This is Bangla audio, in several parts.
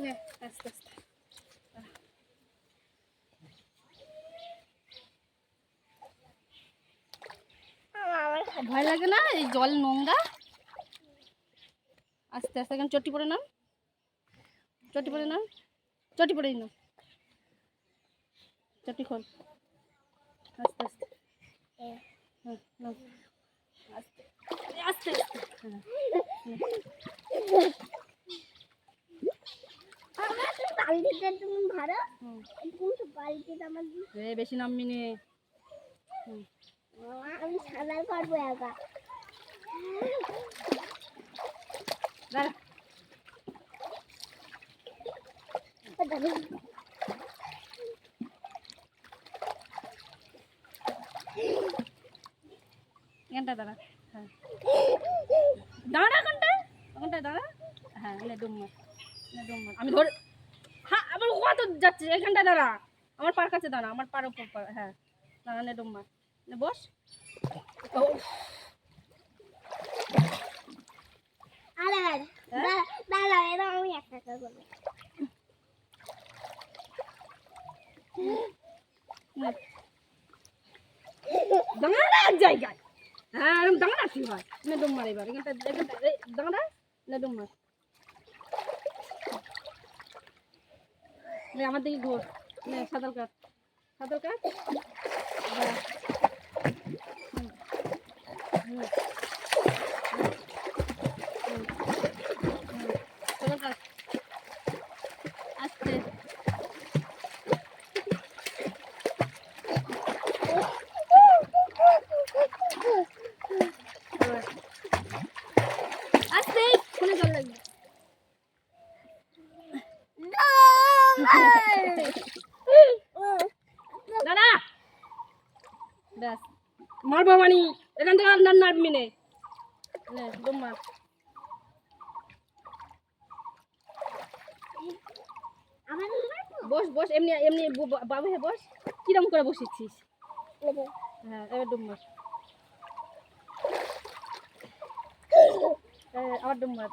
নে আস্তে আস্তে। ভয় লাগে না? এই জল নোংরা। আস্তে আস্তে এখন চটি পড়ে নাও, চটি পড়ে নাও, চটি পড়েই নাও, চটি খোল আস্তে আস্তে। হ্যাঁ নাও আস্তে আস্তে বেশি নামবি নে। আমি সাঁতার পারবো একা। দাঁড়া এখানটা দাঁড়া। হ্যাঁ দাঁড়া ওখানটায়, ওখানটায় দাঁড়া। হ্যাঁ নে ডুব মার, নে ডুব মার। আমি ধরে হ্যাঁ আবার কত যাচ্ছে, এখানটায় দাঁড়া, আমার পার কাছে দাঁড়া, আমার পার উপর পার। হ্যাঁ দাঁড়া, নে ডুব মার, নে বস। দাঁড়া এবার আমি একটা করবো। দাঁড়া এক জায়গায়। হ্যাঁ এরকম দাঁড়া কি হয়, নে ডুব মার এবার এখানটা, এখানটা দাঁড়া, নে ডুব মার। নে আমার দিকে ঘোর, নে সাঁতার কাট, সাঁতার কাট। সাঁতার কাট আস্তে। আস্তে ফোনে জল লাগবে। দাঁড়া ব্যাস মারবো মানি, এখান থেকে আর নামবি নে, নে ডুব মার। বস বস এমনি এমনি বাবু হে বস, কিরম করে বসেছিস। হ্যাঁ এবার ডুব মার, আবার ডুব মার।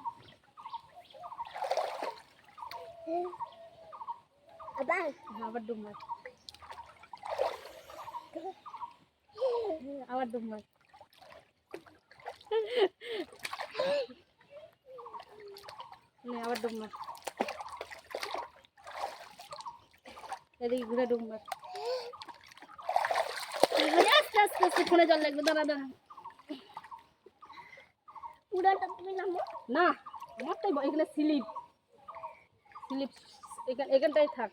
আবার ডুব মার, আবার ডুব মার। আবার ডুব মার, এদিকে ঘুরে ডুব মার। আস্তে আস্তে আস্তে ফোনে জল লাগবে, দাঁড়া দাঁড়া। পুরাটা তুমি নামো না আমার তো এখানে স্লিপ, স্লিপ এখানটাই থাক।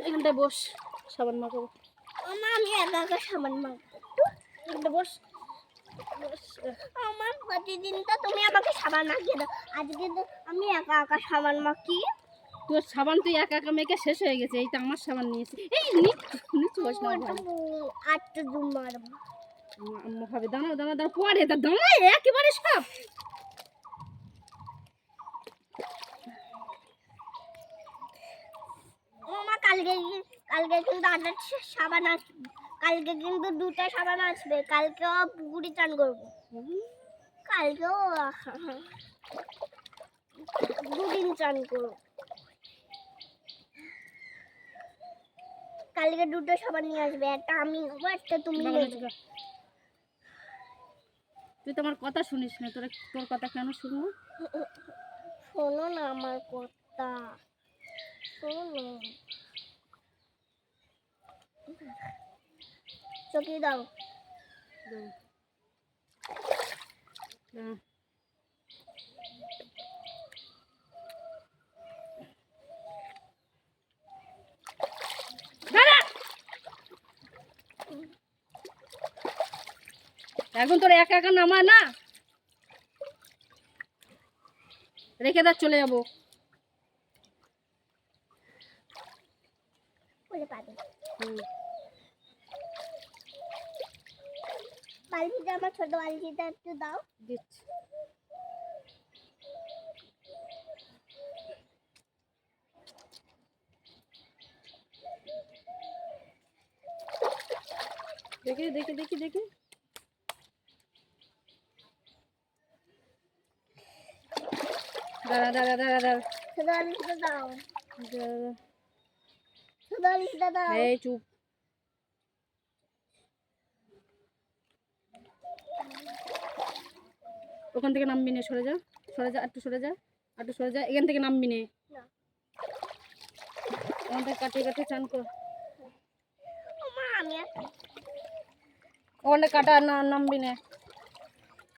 এখানটায় বস, সাবান মাখাবো। আমি একা একা সাবান মাখবো। এখানটা বস, আমার প্রতিদিন তো তুমি আমাকে সাবান মাখিয়ে দাও, আজকে তো আমি একা একা সাবান মাখি। তোর সাবান তুই একা একা মেখে শেষ হয়ে গেছে, এইটা আমার সাবান নিয়েছি। এই নিচু বস না ভাই, আটটা ডুব মারবো হবে। দাঁড়াও দাঁড়া দাঁড়া পরে তা দাঁড়া একেবারে সব। মামা কালকে কিন্তু আটটা সাবান আসবে, কালকে কিন্তু দুটা সাবান আসবে, কালকেও পুকুরে চান করবো, কালকেও দুদিন চান করবো। কালকে দুটো সাবান নিয়ে আসবে, একটা আমি নেবো একটা তুমি নেবে। তুই তো আমার কথা শুনিস না, তোর কথা কেন শুনবো? শোনো না আমার কথা, শোনো। চকি দাও। এখন তোর একা একা নামা না, রেখে দা চলে যাবো। বালতিটা আমার ছোট বালতিটা একটু দাও। দিচ্ছি। দেখি দেখি দেখি দেখি দাঁড়া দাঁড়া দাঁড়া দাঁড়া শুধু আলিশটা দাও, দাঁড়া। শুধু আলিশটা দাও। এই চুপ। ওখান থেকে নামবি না, সরে যা, সরে যা, একটু সরে যা, একটু সরে যা, এখান থেকে নামবি না, না। ওখান থেকে কাটিয়ে কাটিয়ে চান কর, ও মা, আমি আর ওখানটা কাটা না, নামবি না।